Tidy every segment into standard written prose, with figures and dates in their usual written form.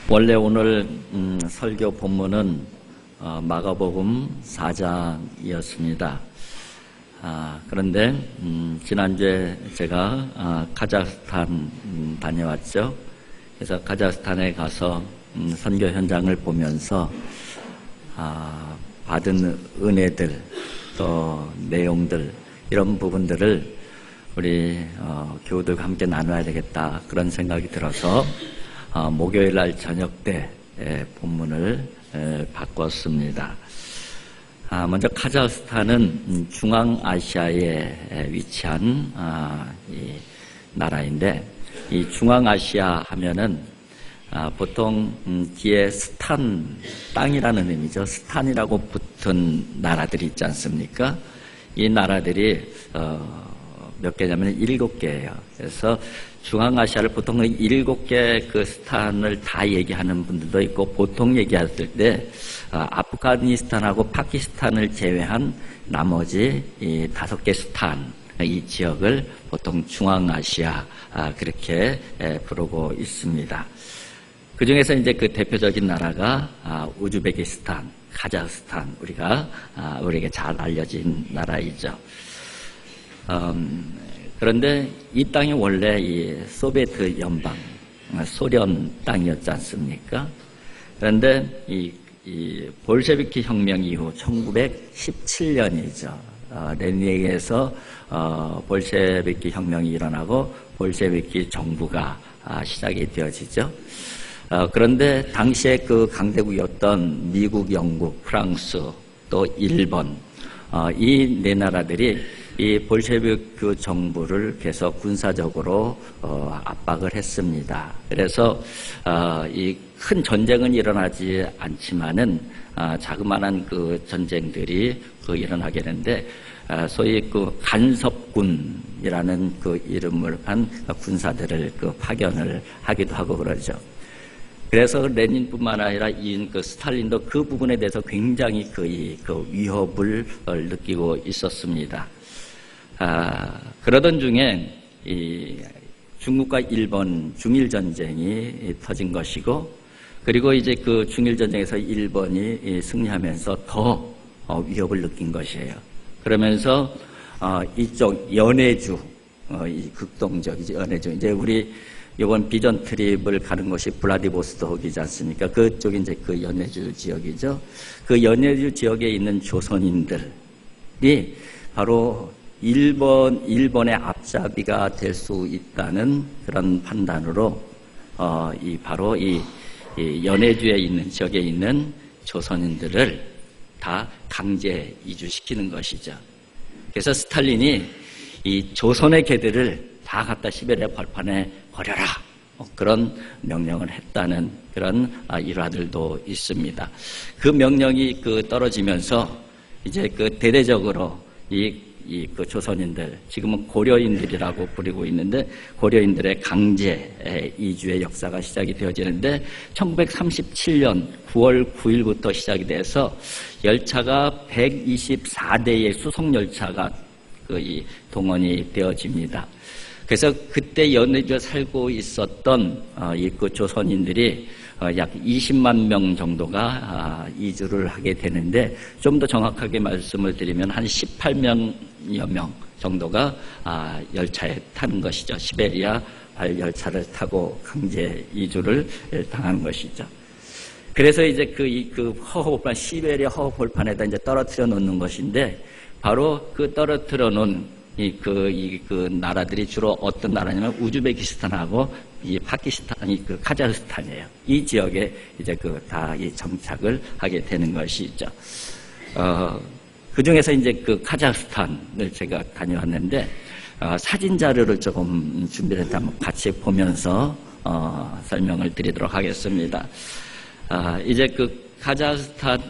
원래 오늘 설교 본문은 마가복음 4장이었습니다. 그런데 지난주에 제가 카자흐스탄 다녀왔죠. 그래서 카자흐스탄에 가서 선교 현장을 보면서 받은 은혜들 또 내용들 이런 부분들을 우리 교우들과 함께 나눠야 되겠다 그런 생각이 들어서 목요일 날 저녁 때 본문을 바꿨습니다. 먼저 카자흐스탄은 중앙아시아에 위치한 이 나라인데, 이 중앙아시아 하면은 보통 뒤에 스탄, 땅이라는 의미죠. 스탄이라고 붙은 나라들이 있지 않습니까? 이 나라들이 몇 개냐면 7개예요. 그래서 중앙아시아를 보통 7개 그 스탄을 다 얘기하는 분들도 있고, 보통 얘기했을 때 아프가니스탄하고 파키스탄을 제외한 나머지 이 5개 스탄, 이 지역을 보통 중앙아시아 그렇게 부르고 있습니다. 그 중에서 이제 그 대표적인 나라가 우즈베키스탄, 카자흐스탄, 우리에게 잘 알려진 나라이죠. 그런데 이 땅이 원래 이 소비에트 연방, 소련 땅이었지 않습니까? 그런데 이 볼셰비키 혁명 이후 1917년이죠. 레닌에게서 볼셰비키 혁명이 일어나고 볼셰비키 정부가 시작이 되어지죠. 그런데 당시에 그 강대국이었던 미국, 영국, 프랑스, 또 일본, 이 네 나라들이 이 볼셰비크 정부를 계속 군사적으로 압박을 했습니다. 그래서 이 큰 전쟁은 일어나지 않지만은 자그마한 그 전쟁들이 일어나게 되는데, 소위 그 간섭군이라는 그 이름을 한 군사들을 파견을 하기도 하고 그러죠. 그래서 레닌뿐만 아니라 그 스탈린도 그 부분에 대해서 굉장히 그 위협을 느끼고 있었습니다. 그러던 중에 이 중국과 일본 중일 전쟁이 터진 것이고, 그리고 이제 그 중일 전쟁에서 일본이 승리하면서 더 위협을 느낀 것이에요. 그러면서 이쪽 연해주, 이 극동적이지 연해주, 이제 우리 이번 비전 트립을 가는 것이 블라디보스토크이지 않습니까? 그쪽이 이제 그 연해주 지역이죠. 그 연해주 지역에 있는 조선인들이 바로 일본의 앞잡이가 될 수 있다는 그런 판단으로 바로 이 연해주에 있는 지역에 있는 조선인들을 다 강제 이주시키는 것이죠. 그래서 스탈린이 이 조선의 개들을 다 갖다 시베리아 벌판에 버려라, 그런 명령을 했다는 그런 일화들도 있습니다. 그 명령이 떨어지면서 이제 대대적으로 그 조선인들, 지금은 고려인들이라고 부르고 있는데, 고려인들의 강제 이주의 역사가 시작이 되어지는데, 1937년 9월 9일부터 시작이 돼서 열차가 124대의 수송열차가 동원이 되어집니다. 그래서 그때 연해주에 살고 있었던 그 조선인들이 약 20만 명 정도가 이주를 하게 되는데, 좀 더 정확하게 말씀을 드리면 한 18만여 명 정도가 열차에 타는 것이죠. 시베리아 열차를 타고 강제 이주를 당한 것이죠. 그래서 이제 그 허허벌판, 시베리아 허허벌판에다 이제 떨어뜨려 놓는 것인데, 바로 그 떨어뜨려 놓은 그 나라들이 주로 어떤 나라냐면 우즈베키스탄하고 이 파키스탄이 카자흐스탄이에요. 이 지역에 이제 다 정착을 하게 되는 것이죠. 그 중에서 이제 카자흐스탄을 제가 다녀왔는데, 사진 자료를 조금 준비를 해서 한번 같이 보면서 설명을 드리도록 하겠습니다. 이제 카자흐스탄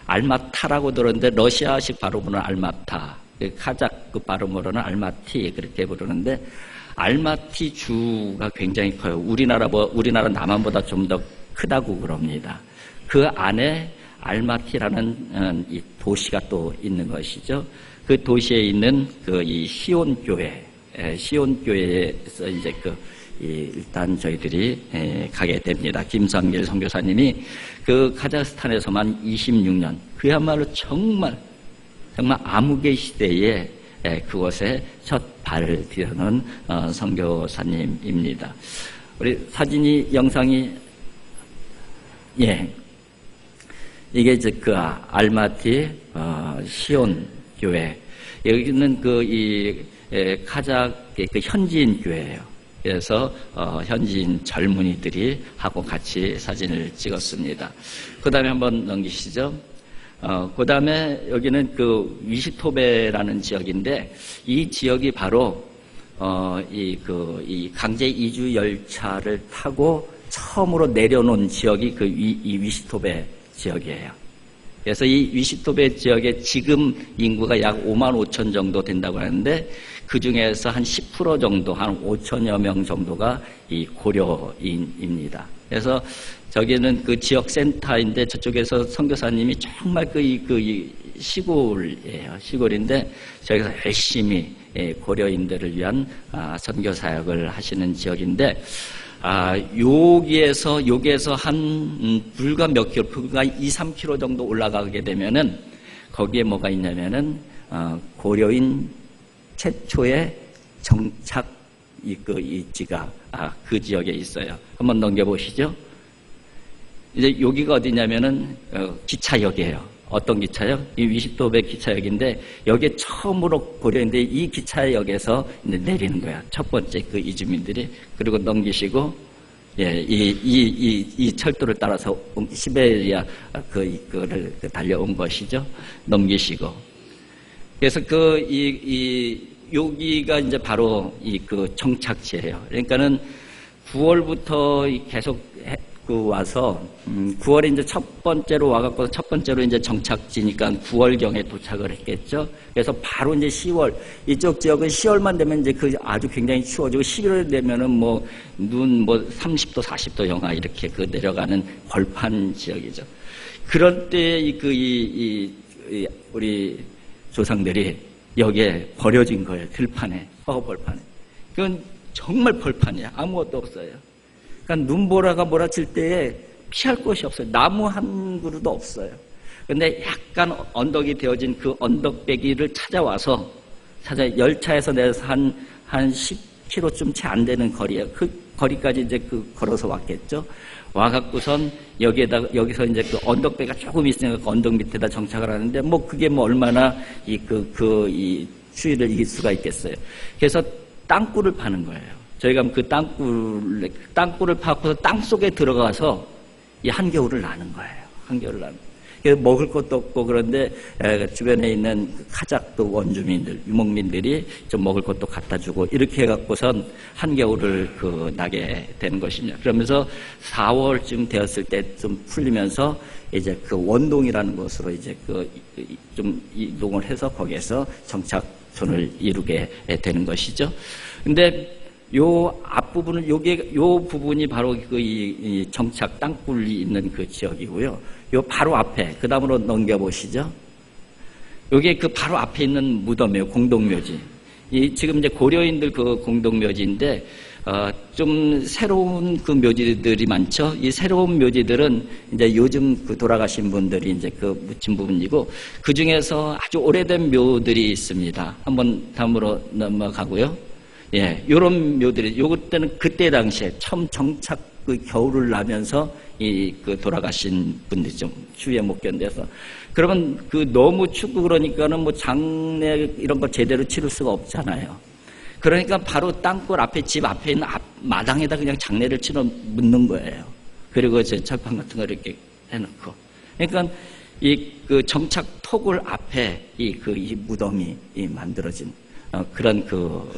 알마타라고 들었는데, 러시아식 발음으로는 알마타, 카자흐 발음으로는 알마티 그렇게 부르는데, 알마티 주가 굉장히 커요. 우리나라 남한보다 좀 더 크다고 그럽니다. 그 안에 알마티라는 이 도시가 또 있는 것이죠. 그 도시에 있는 이 시온교회에서 이제 일단 저희들이 가게 됩니다. 김성길 선교사님이 그 카자흐스탄에서만 26년, 그야말로 정말 암흑의 시대에 그곳에 첫 발을 디뎌놓은 선교사님입니다. 우리 영상이 이게 이제 그 알마티 시온 교회, 여기는 카자흐의 그 현지인 교회예요. 그래서 현지인 젊은이들이 하고 같이 사진을 찍었습니다. 그 다음에 한번 넘기시죠. 그 다음에 여기는 그 위시토베라는 지역인데, 이 지역이 바로 이 강제 이주 열차를 타고 처음으로 내려놓은 지역이 이 위시토베 지역이에요. 그래서 이 위시토베 지역에 지금 인구가 약 5만 5천 정도 된다고 하는데, 그 중에서 한 10% 정도, 한 5천여 명 정도가 이 고려인입니다. 그래서 저기는 그 지역 센터인데, 저쪽에서 선교사님이 정말 그 시골이에요. 시골인데, 저기서 열심히 고려인들을 위한 선교 사역을 하시는 지역인데, 여기에서 한 불과 몇 킬로, 불과 2, 3킬로 정도 올라가게 되면은 거기에 뭐가 있냐면은 고려인 최초의 정착 있지가 그 지역에 있어요. 한번 넘겨보시죠. 이제 여기가 어디냐면은 기차역이에요. 어떤 기차역? 이 위시토베 기차역인데, 여기에 처음으로 고려인데 이 기차역에서 이제 내리는 거야. 첫 번째 그 이주민들이. 그리고 넘기시고, 이 철도를 따라서 시베리아 그거를 달려온 것이죠. 넘기시고. 그래서 여기가 이제 바로 그 정착지예요. 그러니까는 9월부터 계속 와서 9월에 이제 첫 번째로 와갖고 첫 번째로 이제 정착지니까 9월경에 도착을 했겠죠. 그래서 바로 이제 10월, 이쪽 지역은 10월만 되면 이제 아주 굉장히 추워지고, 11월 되면은 눈 30도 40도 영하 이렇게 내려가는 벌판 지역이죠. 그럴 때 우리 조상들이 여기에 버려진 거예요. 들판에, 벌판에. 그건 정말 벌판이야. 아무것도 없어요. 그러니까 눈보라가 몰아칠 때에 피할 곳이 없어요. 나무 한 그루도 없어요. 근데 약간 언덕이 되어진 그 언덕배기를 찾아와서 열차에서 내려서 한 10km쯤 채 안 되는 거리예요. 그 거리까지 이제 걸어서 왔겠죠. 와갖고선 여기서 이제 그 언덕배가 조금 있으니까 그 언덕 밑에다 정착을 하는데, 그게 얼마나 이 추위를 이길 수가 있겠어요. 그래서 땅굴을 파는 거예요. 저희가 그 땅굴을 파고서 땅 속에 들어가서 이 한겨울을 나는 거예요. 한겨울을 나는. 그래서 먹을 것도 없고, 그런데 주변에 있는 카자흐 원주민들, 유목민들이 좀 먹을 것도 갖다 주고, 이렇게 해갖고선 한겨울을 나게 되는 것입니다. 그러면서 4월쯤 되었을 때 좀 풀리면서 이제 원동이라는 곳으로 이제 좀 이동을 해서 거기에서 정착촌을 이루게 되는 것이죠. 근데 요 앞부분은, 요 부분이 바로 이 정착 땅굴이 있는 그 지역이고요. 요 바로 앞에, 그 다음으로 넘겨보시죠. 요게 바로 앞에 있는 무덤이에요. 공동묘지. 지금 이제 고려인들 공동묘지인데, 좀 새로운 묘지들이 많죠. 이 새로운 묘지들은 이제 요즘 돌아가신 분들이 이제 묻힌 부분이고, 그 중에서 아주 오래된 묘들이 있습니다. 한번 다음으로 넘어가고요. 요런 묘들이, 요때는 그때 당시에 처음 정착 겨울을 나면서 돌아가신 분들이 좀 추위에 못 견뎌서. 그러면 너무 춥고 그러니까는 장례 이런 거 제대로 치를 수가 없잖아요. 그러니까 바로 땅굴 앞에, 집 앞에 있는 마당에다 그냥 장례를 묻는 거예요. 그리고 철판 같은 거 이렇게 해놓고. 그러니까 정착 토굴 앞에 이 무덤이 만들어진 그런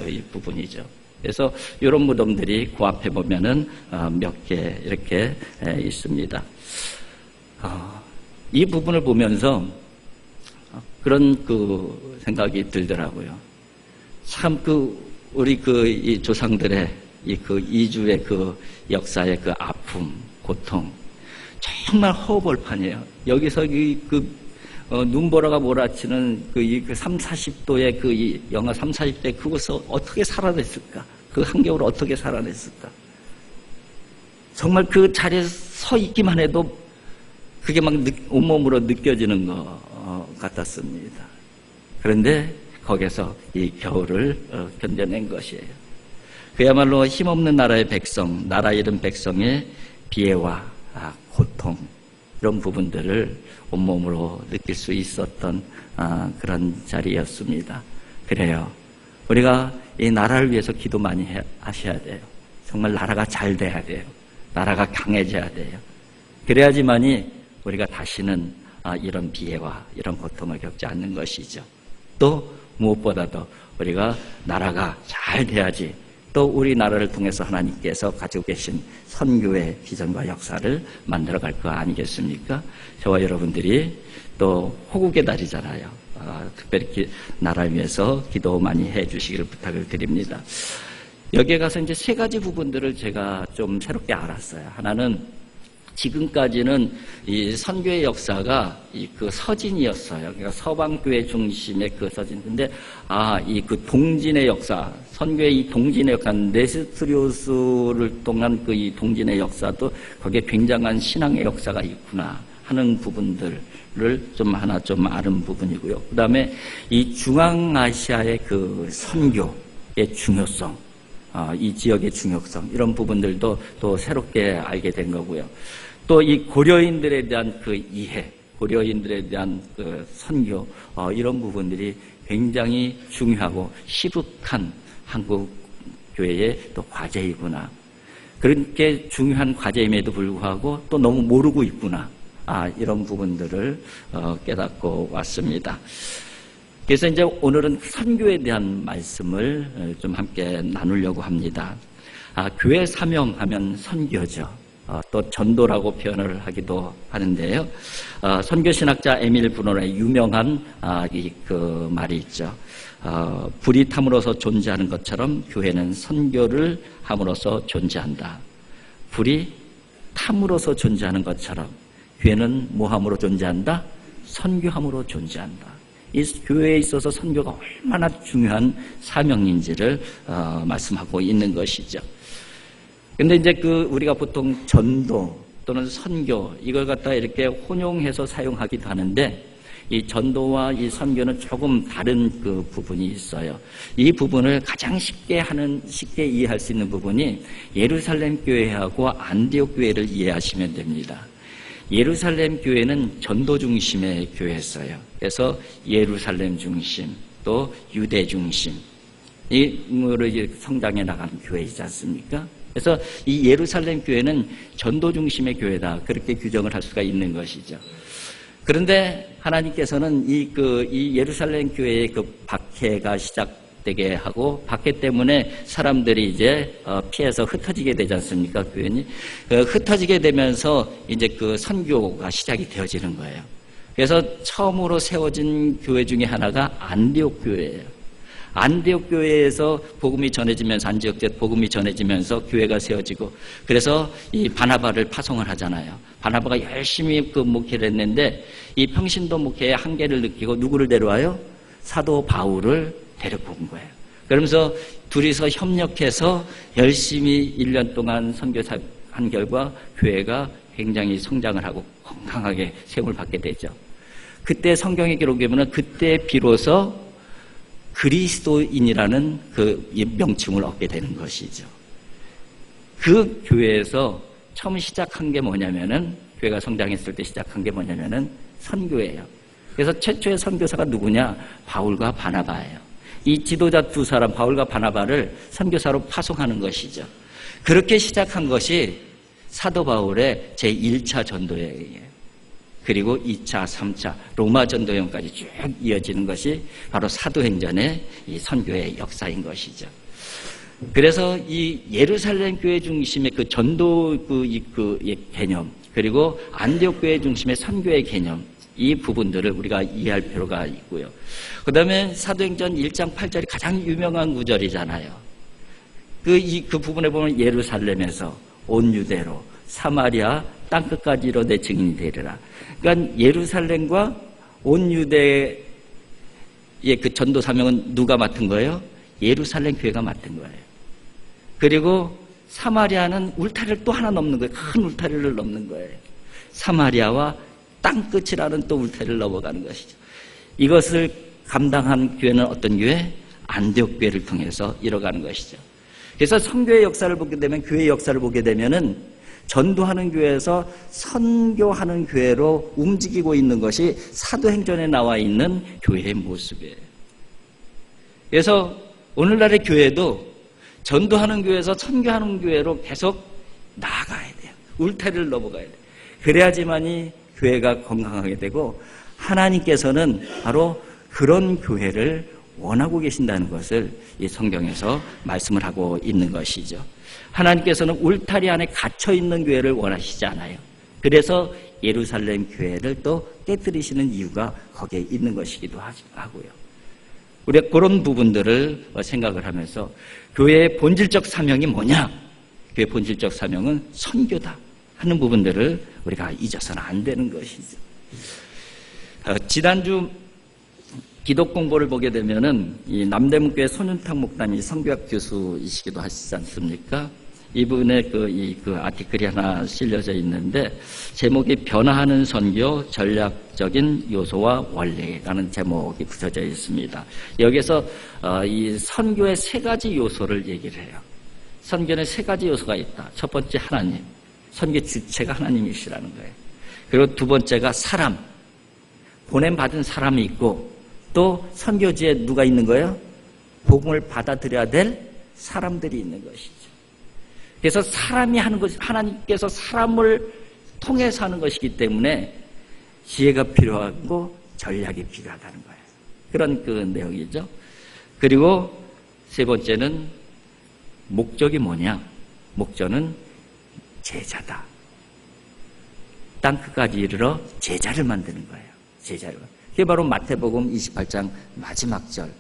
이 부분이죠. 그래서 이런 무덤들이 그 앞에 보면은 몇 개 이렇게 있습니다. 이 부분을 보면서 그런 생각이 들더라고요. 참 우리 이 조상들의 이주의 역사의 아픔, 고통, 정말 허벌판이에요. 여기서 눈보라가 몰아치는 3, 40도의 영하 3, 40도에 그곳을 어떻게 살아냈을까? 그 한겨울을 어떻게 살아냈을까? 정말 그 자리에 서 있기만 해도 그게 막 온몸으로 느껴지는 것 같았습니다. 그런데 거기서 이 겨울을 견뎌낸 것이에요. 그야말로 힘없는 나라의 백성, 나라 잃은 백성의 비애와 고통, 이런 부분들을 온몸으로 느낄 수 있었던 그런 자리였습니다. 그래요. 우리가 이 나라를 위해서 기도 많이 하셔야 돼요. 정말 나라가 잘 돼야 돼요. 나라가 강해져야 돼요. 그래야지만이 우리가 다시는 이런 비애와 이런 고통을 겪지 않는 것이죠. 또 무엇보다도 우리가 나라가 잘 돼야지 또 우리나라를 통해서 하나님께서 가지고 계신 선교의 비전과 역사를 만들어갈 거 아니겠습니까? 저와 여러분들이 또 호국의 달이잖아요. 특별히 나라를 위해서 기도 많이 해주시기를 부탁을 드립니다. 여기에 가서 이제 세 가지 부분들을 제가 좀 새롭게 알았어요. 하나는 지금까지는 이 선교의 역사가 그 서진이었어요. 그러니까 서방교회 중심의 그 서진. 근데 이 그 동진의 역사, 선교의 이 동진의 역사, 네스토리오스를 통한 그 이 동진의 역사도 거기에 굉장한 신앙의 역사가 있구나 하는 부분들을 좀 하나 좀 아는 부분이고요. 그 다음에 이 중앙아시아의 그 선교의 중요성, 이 지역의 중요성, 이런 부분들도 또 새롭게 알게 된 거고요. 또 이 고려인들에 대한 그 이해, 고려인들에 대한 그 선교, 이런 부분들이 굉장히 중요하고 시북한 한국 교회의 또 과제이구나. 그렇게 중요한 과제임에도 불구하고 또 너무 모르고 있구나. 이런 부분들을 깨닫고 왔습니다. 그래서 이제 오늘은 선교에 대한 말씀을 좀 함께 나누려고 합니다. 교회 사명하면 선교죠. 또 전도라고 표현을 하기도 하는데요. 선교신학자 에밀 브로너의 유명한 그 말이 있죠. 불이 탐으로서 존재하는 것처럼 교회는 선교를 함으로써 존재한다. 불이 탐으로서 존재하는 것처럼 교회는 뭐함으로 존재한다? 선교함으로 존재한다. 이 교회에 있어서 선교가 얼마나 중요한 사명인지를 말씀하고 있는 것이죠. 근데 이제 우리가 보통 전도 또는 선교 이걸 갖다 이렇게 혼용해서 사용하기도 하는데 이 전도와 이 선교는 조금 다른 그 부분이 있어요. 이 부분을 가장 쉽게 이해할 수 있는 부분이 예루살렘 교회하고 안디옥 교회를 이해하시면 됩니다. 예루살렘 교회는 전도 중심의 교회였어요. 그래서 예루살렘 중심, 또 유대 중심, 이로 성장해 나가는 교회이지 않습니까? 그래서 이 예루살렘 교회는 전도 중심의 교회다. 그렇게 규정을 할 수가 있는 것이죠. 그런데 하나님께서는 이 예루살렘 교회의 그 박해가 시작되게 하고 박해 때문에 사람들이 이제 피해서 흩어지게 되지 않습니까? 교회니 흩어지게 되면서 이제 그 선교가 시작이 되어지는 거예요. 그래서 처음으로 세워진 교회 중에 하나가 안디옥 교회예요. 안디옥 교회에서 복음이 전해지면서 안디옥 복음이 전해지면서 교회가 세워지고 그래서 이 바나바를 파송을 하잖아요. 바나바가 열심히 그 목회를 했는데 이 평신도 목회의 한계를 느끼고 누구를 데려와요? 사도 바울을 데리고 온 거예요. 그러면서 둘이서 협력해서 열심히 1년 동안 선교한 결과 교회가 굉장히 성장을 하고 건강하게 세움을 받게 되죠. 그때 성경의 기록에 보면 그때 비로소 그리스도인이라는 그 명칭을 얻게 되는 것이죠. 그 교회에서 처음 시작한 게 뭐냐면은 교회가 성장했을 때 시작한 게 뭐냐면은 선교예요. 그래서 최초의 선교사가 누구냐? 바울과 바나바예요. 이 지도자 두 사람 바울과 바나바를 선교사로 파송하는 것이죠. 그렇게 시작한 것이 사도 바울의 제1차 전도여행이에요. 그리고 2차, 3차 로마 전도여행까지 쭉 이어지는 것이 바로 사도행전의 이 선교의 역사인 것이죠. 그래서 이 예루살렘 교회 중심의 그 전도 개념 그리고 안디옥 교회 중심의 선교의 개념 이 부분들을 우리가 이해할 필요가 있고요. 그 다음에 사도행전 1장 8절이 가장 유명한 구절이잖아요. 그 부분에 보면 예루살렘에서 온 유대로 사마리아 땅끝까지로 내 증인이 되리라. 그러니까 예루살렘과 온 유대의 그 전도 사명은 누가 맡은 거예요? 예루살렘 교회가 맡은 거예요. 그리고 사마리아는 울타리를 또 하나 넘는 거예요. 큰 울타리를 넘는 거예요. 사마리아와 땅끝이라는 또 울타리를 넘어가는 것이죠. 이것을 감당한 교회는 어떤 교회? 안디옥 교회를 통해서 이뤄가는 것이죠. 그래서 선교의 역사를 보게 되면, 교회의 역사를 보게 되면은 전도하는 교회에서 선교하는 교회로 움직이고 있는 것이 사도행전에 나와 있는 교회의 모습이에요. 그래서 오늘날의 교회도 전도하는 교회에서 선교하는 교회로 계속 나아가야 돼요. 울타리를 넘어가야 돼요. 그래야지만이 교회가 건강하게 되고, 하나님께서는 바로 그런 교회를 원하고 계신다는 것을 이 성경에서 말씀을 하고 있는 것이죠. 하나님께서는 울타리 안에 갇혀있는 교회를 원하시지 않아요. 그래서 예루살렘 교회를 또 깨뜨리시는 이유가 거기에 있는 것이기도 하고요. 우리가 그런 부분들을 생각을 하면서 교회의 본질적 사명이 뭐냐? 교회의 본질적 사명은 선교다 하는 부분들을 우리가 잊어서는 안 되는 것이죠. 지난주 기독 공부를 보게 되면은 이 남대문교회 손윤탁 목사님이 선교학 교수이시기도 하시지 않습니까? 이분의 그 아티클이 하나 실려져 있는데, 제목이 변화하는 선교 전략적인 요소와 원리라는 제목이 붙여져 있습니다. 여기서 이 선교의 세 가지 요소를 얘기를 해요. 선교는 세 가지 요소가 있다. 첫 번째 하나님, 선교 주체가 하나님이시라는 거예요. 그리고 두 번째가 사람, 보냄받은 사람이 있고, 또 선교지에 누가 있는 거예요? 복음을 받아들여야 될 사람들이 있는 것이죠. 그래서 사람이 하는 것이, 하나님께서 사람을 통해서 하는 것이기 때문에 지혜가 필요하고 전략이 필요하다는 거예요. 그런 그 내용이죠. 그리고 세 번째는 목적이 뭐냐? 목적은 제자다. 땅 끝까지 이르러 제자를 만드는 거예요. 제자를. 그게 바로 마태복음 28장 마지막 절,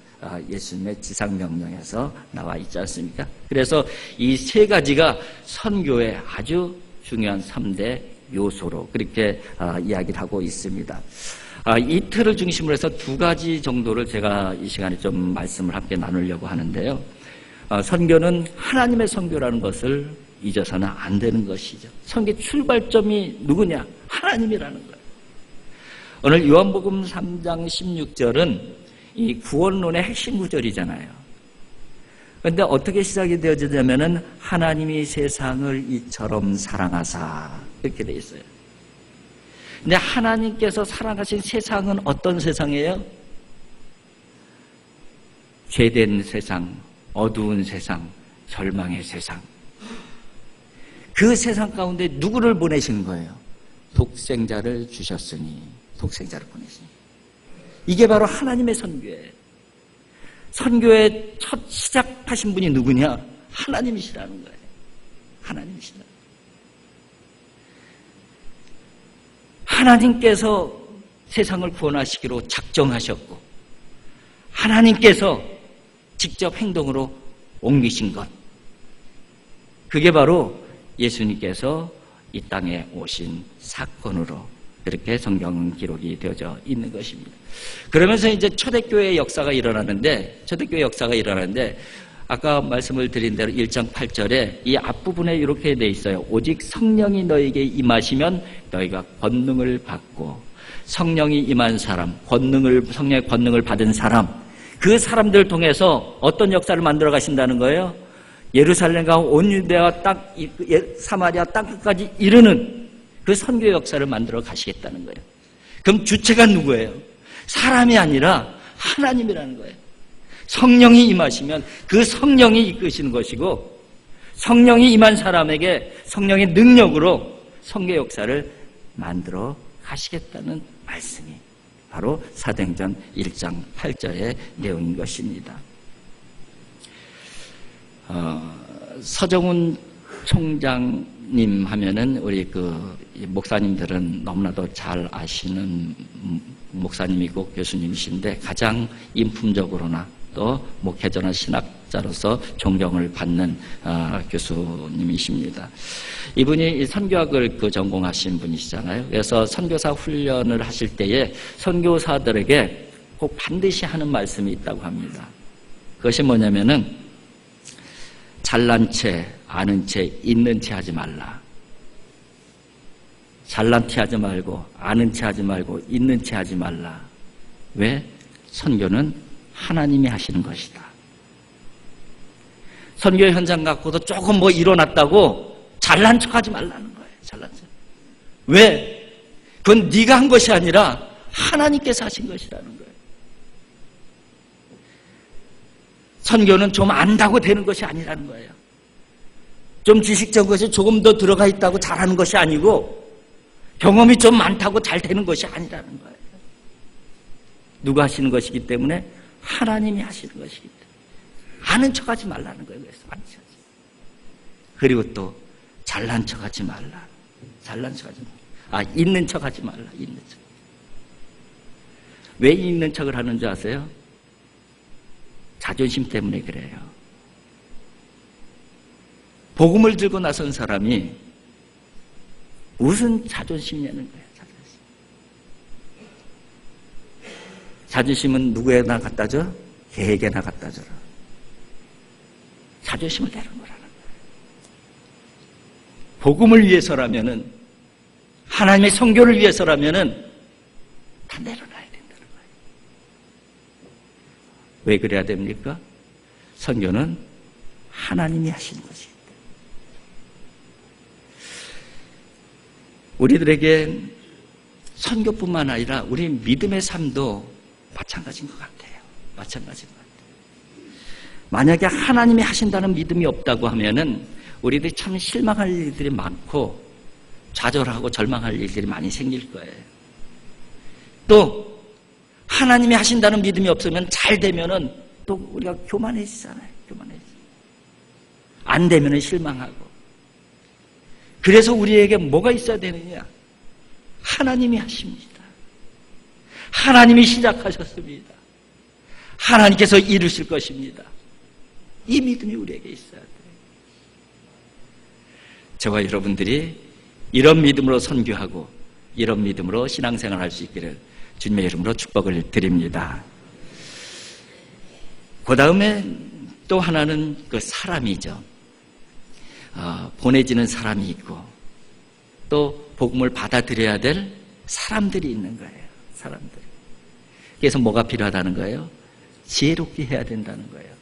예수님의 지상명령에서 나와 있지 않습니까? 그래서 이 세 가지가 선교의 아주 중요한 3대 요소로 그렇게 이야기를 하고 있습니다. 이 틀을 중심으로 해서 두 가지 정도를 제가 이 시간에 좀 말씀을 함께 나누려고 하는데요. 선교는 하나님의 선교라는 것을 잊어서는 안 되는 것이죠. 선교 출발점이 누구냐? 하나님이라는 거예요. 오늘 요한복음 3장 16절은 이 구원론의 핵심 구절이잖아요. 그런데 어떻게 시작이 되어지냐면은 하나님이 세상을 이처럼 사랑하사 이렇게 돼 있어요. 근데 하나님께서 사랑하신 세상은 어떤 세상이에요? 죄된 세상, 어두운 세상, 절망의 세상. 그 세상 가운데 누구를 보내신 거예요? 독생자를 주셨으니, 독생자를 보내시니. 이게 바로 하나님의 선교예요. 선교의 첫 시작하신 분이 누구냐? 하나님이시라는 거예요. 하나님이시다. 하나님께서 세상을 구원하시기로 작정하셨고, 하나님께서 직접 행동으로 옮기신 것. 그게 바로 예수님께서 이 땅에 오신 사건으로 그렇게 성경 기록이 되어져 있는 것입니다. 그러면서 이제 초대교회의 역사가 일어나는데, 아까 말씀을 드린 대로 1장 8절에 이 앞부분에 이렇게 돼 있어요. 오직 성령이 너에게 임하시면 너희가 권능을 받고, 성령이 임한 사람, 성령의 권능을 받은 사람, 그 사람들을 통해서 어떤 역사를 만들어 가신다는 거예요? 예루살렘과 온 유대와 사마리아 땅끝까지 이르는 그 선교 역사를 만들어 가시겠다는 거예요. 그럼 주체가 누구예요? 사람이 아니라 하나님이라는 거예요. 성령이 임하시면 그 성령이 이끄시는 것이고, 성령이 임한 사람에게 성령의 능력으로 선교 역사를 만들어 가시겠다는 말씀이 바로 사도행전 1장 8절의 내용인 것입니다. 서정훈 총장님 하면은 우리 목사님들은 너무나도 잘 아시는 목사님이고 교수님이신데, 가장 인품적으로나 또 목회자나 신학자로서 존경을 받는 교수님이십니다. 이분이 선교학을 전공하신 분이시잖아요. 그래서 선교사 훈련을 하실 때에 선교사들에게 꼭 반드시 하는 말씀이 있다고 합니다. 그것이 뭐냐면은, 잘난 채, 아는 채, 있는 채 하지 말라. 잘난 체 하지 말고, 아는 채 하지 말고, 있는 채 하지 말라. 왜? 선교는 하나님이 하시는 것이다. 선교 현장 갖고도 조금 뭐 일어났다고 잘난 척 하지 말라는 거예요. 잘난 척. 왜? 그건 네가 한 것이 아니라 하나님께서 하신 것이라는 거예요. 선교는 좀 안다고 되는 것이 아니라는 거예요. 좀 지식적인 것이 조금 더 들어가 있다고 잘하는 것이 아니고 경험이 좀 많다고 잘 되는 것이 아니라는 거예요. 누가 하시는 것이기 때문에 하나님이 하시는 것이기 때문에 아는 척하지 말라는 거예요. 그래서 아는 척하지. 그리고 또 잘난 척하지 말라. 잘난 척하지 말라. 있는 척하지 말라. 있는 척. 왜 있는 척을 하는 줄 아세요? 자존심 때문에 그래요. 복음을 들고 나선 사람이 무슨 자존심이냐는 거예요. 자존심은 누구에나 갖다 줘? 개에게나 갖다 줘라. 자존심을 내려놓으라는 거예요. 복음을 위해서라면은, 하나님의 선교를 위해서라면은 다 내려놔야 된다는 거예요. 왜 그래야 됩니까? 선교는 하나님이 하시는 것이기 때문에. 우리들에게 선교뿐만 아니라 우리 믿음의 삶도 마찬가지인 것 같아요. 마찬가지인 것 같아요. 만약에 하나님이 하신다는 믿음이 없다고 하면은 우리들이 참 실망할 일들이 많고 좌절하고 절망할 일들이 많이 생길 거예요. 또 하나님이 하신다는 믿음이 없으면 잘 되면은 또 우리가 교만해지잖아요. 교만해지. 안 되면은 실망하고. 그래서 우리에게 뭐가 있어야 되느냐? 하나님이 하십니다. 하나님이 시작하셨습니다. 하나님께서 이루실 것입니다. 이 믿음이 우리에게 있어야 돼요. 저와 여러분들이 이런 믿음으로 선교하고 이런 믿음으로 신앙생활을 할 수 있기를 주님의 이름으로 축복을 드립니다. 그 다음에 또 하나는 그 사람이죠. 보내지는 사람이 있고 또 복음을 받아들여야 될 사람들이 있는 거예요. 사람들. 그래서 뭐가 필요하다는 거예요? 지혜롭게 해야 된다는 거예요.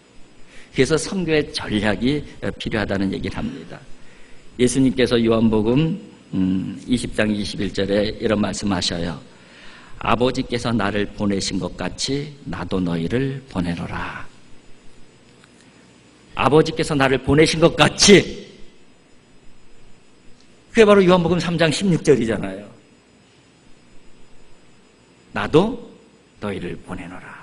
그래서 선교의 전략이 필요하다는 얘기를 합니다. 예수님께서 요한복음 20장 21절에 이런 말씀하셔요. 아버지께서 나를 보내신 것 같이 나도 너희를 보내노라. 아버지께서 나를 보내신 것 같이. 그게 바로 요한복음 3장 16절이잖아요. 나도 너희를 보내노라.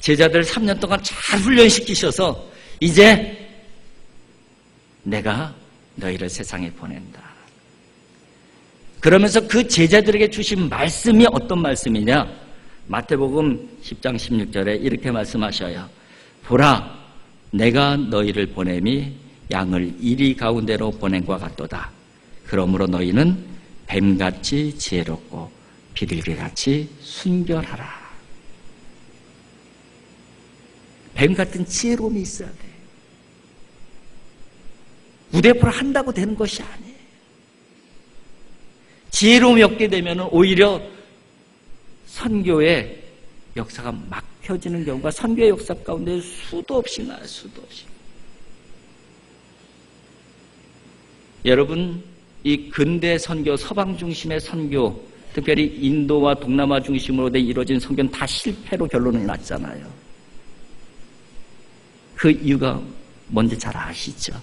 제자들 3년 동안 잘 훈련시키셔서 이제 내가 너희를 세상에 보낸다. 그러면서 그 제자들에게 주신 말씀이 어떤 말씀이냐? 마태복음 10장 16절에 이렇게 말씀하셔요. 보라, 내가 너희를 보냄이 양을 이리 가운데로 보낸 것 같도다. 그러므로 너희는 뱀같이 지혜롭고 비둘기같이 순결하라. 뱀같은 지혜로움이 있어야 돼. 무대포를 한다고 되는 것이 아니에요. 지혜로움이 없게 되면 오히려 선교의 역사가 막혀지는 경우가 선교의 역사 가운데 수도 없이 나요. 수도 없이. 여러분, 이 근대 선교, 서방 중심의 선교, 특별히 인도와 동남아 중심으로 이루어진 선교는 다 실패로 결론이 났잖아요. 그 이유가 뭔지 잘 아시죠?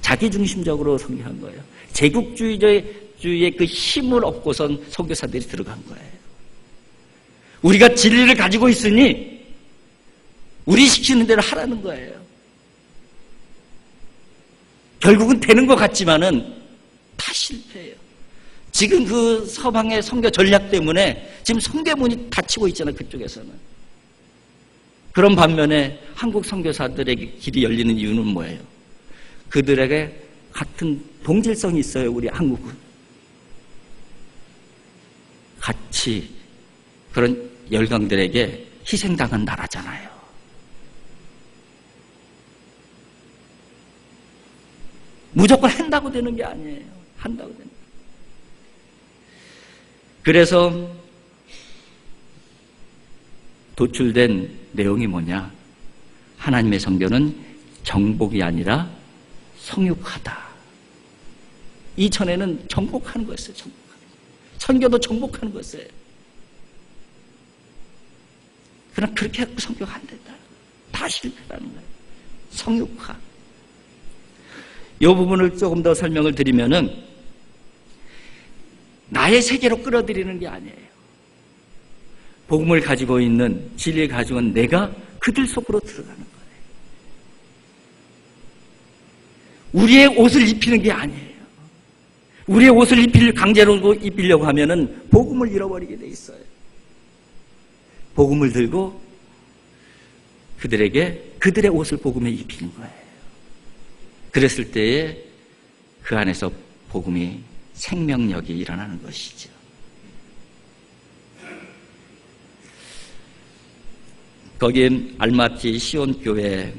자기중심적으로 선교한 거예요. 제국주의의 그 힘을 얻고선 선교사들이 들어간 거예요. 우리가 진리를 가지고 있으니 우리 시키는 대로 하라는 거예요. 결국은 되는 것 같지만은 다 실패해요. 지금 그 서방의 선교 전략 때문에 지금 선교문이 닫히고 있잖아요. 그쪽에서는. 그런 반면에 한국 선교사들에게 길이 열리는 이유는 뭐예요? 그들에게 같은 동질성이 있어요. 우리 한국은. 같이 그런 열강들에게 희생당한 나라잖아요. 무조건 한다고 되는 게 아니에요. 한다고 되는 거예요. 그래서 도출된 내용이 뭐냐? 하나님의 성교는 정복이 아니라 성육하다. 이전에는 정복하는 거였어요. 정복하는 거. 선교도 정복하는 거였어요. 그러나 그렇게 해서 성교가 안 된다. 다 실패라는 거예요. 성육화. 이 부분을 조금 더 설명을 드리면은 나의 세계로 끌어들이는 게 아니에요. 복음을 가지고 있는, 진리를 가지고 있는 내가 그들 속으로 들어가는 거예요. 우리의 옷을 입히는 게 아니에요. 우리의 옷을 강제로 입히려고 하면은 복음을 잃어버리게 돼 있어요. 복음을 들고 그들에게 그들의 옷을 복음에 입히는 거예요. 그랬을 때에 그 안에서 복음이 생명력이 일어나는 것이죠. 거기에 알마티 시온교회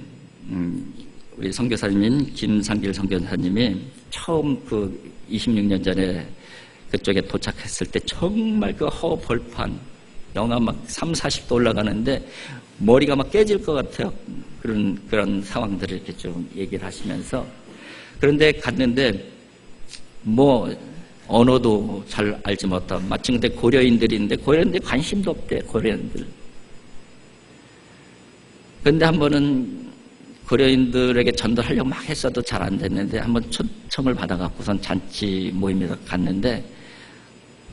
우리 선교사님인 김상길 선교사님이 처음 그 26년 전에 그쪽에 도착했을 때 정말 그 허벌판 영하 막 30, 40도 올라가는데 머리가 막 깨질 것 같아요. 그런 상황들을 이렇게 좀 얘기를 하시면서. 그런데 갔는데 뭐 언어도 잘 알지 못하고 마침 그때 고려인들인데 고려인들 관심도 없대. 고려인들. 그런데 한 번은 고려인들에게 전도하려고 막 했어도 잘 안 됐는데 한번 초청을 받아갖고선 잔치 모임에 갔는데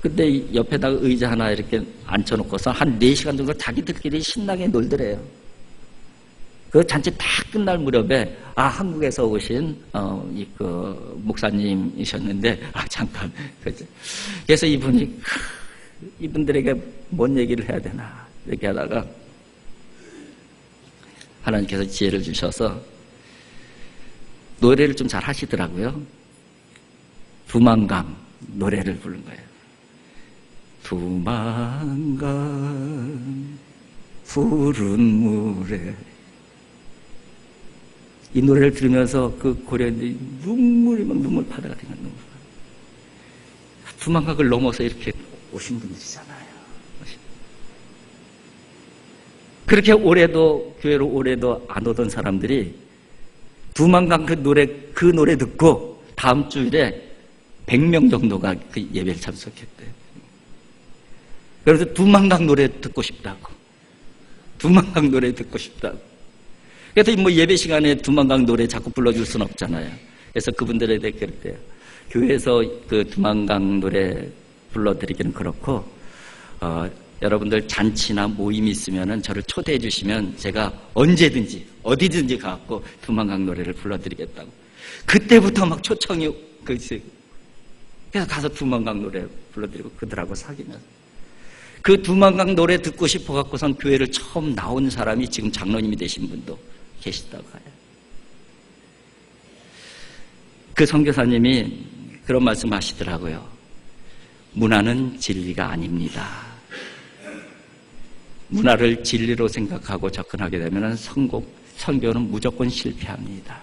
근데 옆에다가 의자 하나 이렇게 앉혀놓고서 한 4시간 정도 자기들끼리 신나게 놀더래요. 그 잔치 다 끝날 무렵에 한국에서 오신 그 목사님이셨는데 잠깐 그래서 이분들에게 뭔 얘기를 해야 되나 이렇게 하다가 하나님께서 지혜를 주셔서 노래를 좀 잘 하시더라고요. 두만강 노래를 부른 거예요. 두만강 푸른 물에 이 노래를 들으면서 그 고려인들이 눈물 파다가 된 눈물. 두만강을 넘어서 이렇게 오신 분들이잖아요. 그렇게 교회로 오래도 안 오던 사람들이 두만강 그 노래 듣고 다음 주일에 100명 정도가 그 예배를 참석했대요. 그래서 두만강 노래 듣고 싶다고. 두만강 노래 듣고 싶다고. 그래서 뭐 예배 시간에 두만강 노래 자꾸 불러줄 수는 없잖아요. 그래서 그분들에게 그랬대요. 교회에서 그 두만강 노래 불러드리기는 그렇고, 여러분들 잔치나 모임이 있으면은 저를 초대해 주시면 제가 언제든지 어디든지 가갖고 두만강 노래를 불러드리겠다고. 그때부터 막 초청이 그래서 가서 두만강 노래 불러드리고 그들하고 사귀면서 그 두만강 노래 듣고 싶어 갖고선 교회를 처음 나온 사람이 지금 장로님이 되신 분도 계시다고 해요. 그 선교사님이 그런 말씀하시더라고요. 문화는 진리가 아닙니다. 문화를 진리로 생각하고 접근하게 되면 선교는 무조건 실패합니다.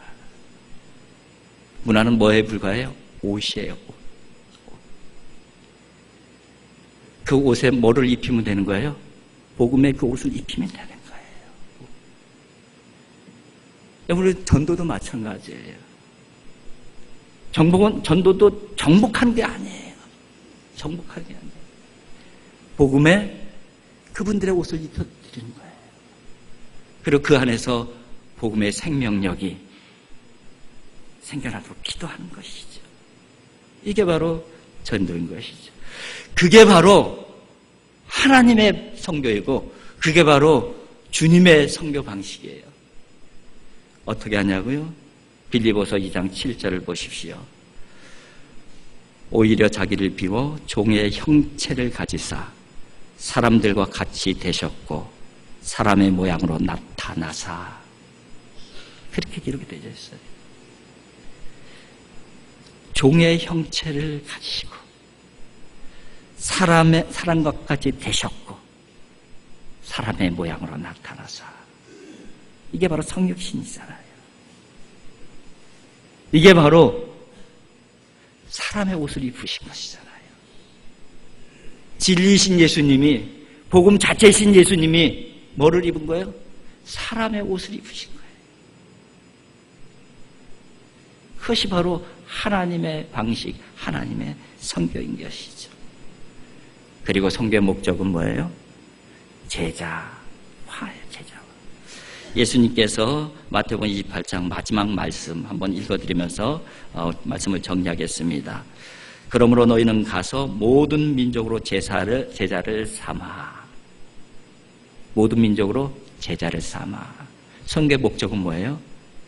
문화는 뭐에 불과해요? 옷이에요. 그 옷에 뭐를 입히면 되는 거예요? 복음의 그 옷을 입히면 되는 거예요. 우리 전도도 마찬가지예요. 전도도 정복하는 게 아니에요. 정복하는 게 아니에요. 복음에 그분들의 옷을 입혀드리는 거예요. 그리고 그 안에서 복음의 생명력이 생겨나도록 기도하는 것이죠. 이게 바로 전도인 것이죠. 그게 바로 하나님의 선교이고 그게 바로 주님의 선교 방식이에요. 어떻게 하냐고요? 빌립보서 2장 7절을 보십시오. 오히려 자기를 비워 종의 형체를 가지사 사람들과 같이 되셨고 사람의 모양으로 나타나사 그렇게 기록이 되어 있어요. 종의 형체를 가지시고 사람과 같이 되셨고 사람의 모양으로 나타나사 이게 바로 성육신이잖아요. 이게 바로 사람의 옷을 입으신 것이잖아요. 진리이신 예수님이, 복음 자체이신 예수님이 뭐를 입은 거예요? 사람의 옷을 입으신 거예요. 그것이 바로 하나님의 방식, 하나님의 선교인 것이죠. 그리고 선교의 목적은 뭐예요? 제자화예요, 제자화. 예수님께서 마태복음 28장 마지막 말씀 한번 읽어드리면서 말씀을 정리하겠습니다. 그러므로 너희는 가서 모든 민족으로 제자를 삼아. 모든 민족으로 제자를 삼아. 선교의 목적은 뭐예요?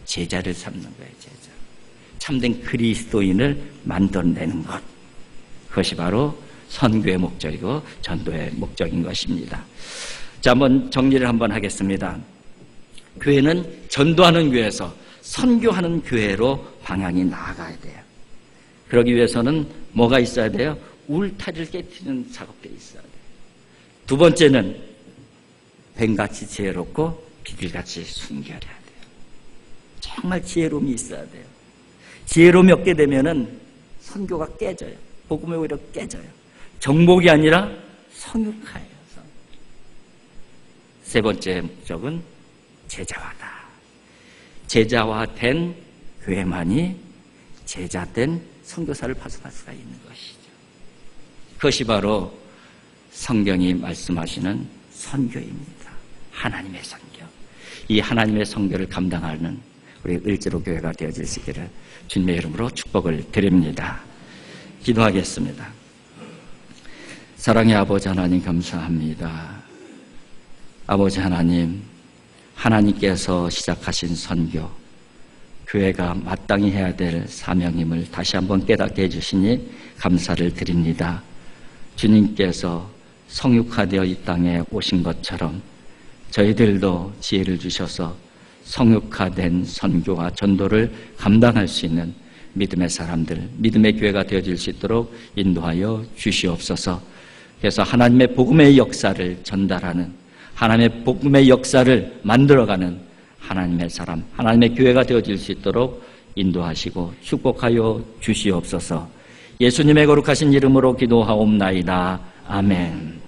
제자를 삼는 거예요, 제자. 참된 그리스도인을 만들어내는 것. 그것이 바로 선교의 목적이고 전도의 목적인 것입니다. 자, 한번 정리를 한번 하겠습니다. 교회는 전도하는 교회에서 선교하는 교회로 방향이 나아가야 돼요. 그러기 위해서는 뭐가 있어야 돼요? 울타리를 깨트리는 작업들이 있어야 돼요. 두 번째는 뱀같이 지혜롭고 비둘기같이 순결해야 돼요. 정말 지혜로움이 있어야 돼요. 지혜로움이 없게 되면은 선교가 깨져요. 복음이 오히려 깨져요. 정복이 아니라 성육화예요. 세 번째 목적은 제자화다. 제자화된 교회만이 제자된 선교사를 파송할 수가 있는 것이죠. 그것이 바로 성경이 말씀하시는 선교입니다. 하나님의 선교. 이 하나님의 선교를 감당하는 우리 을지로 교회가 되어질 수 있기를 주님의 이름으로 축복을 드립니다. 기도하겠습니다. 사랑의 아버지 하나님 감사합니다. 아버지 하나님, 하나님께서 시작하신 선교, 교회가 마땅히 해야 될 사명임을 다시 한번 깨닫게 해주시니 감사를 드립니다. 주님께서 성육화되어 이 땅에 오신 것처럼 저희들도 지혜를 주셔서 성육화된 선교와 전도를 감당할 수 있는 믿음의 사람들, 믿음의 교회가 되어질 수 있도록 인도하여 주시옵소서. 그래서 하나님의 복음의 역사를 전달하는, 하나님의 복음의 역사를 만들어가는 하나님의 사람, 하나님의 교회가 되어질 수 있도록 인도하시고 축복하여 주시옵소서. 예수님의 거룩하신 이름으로 기도하옵나이다. 아멘.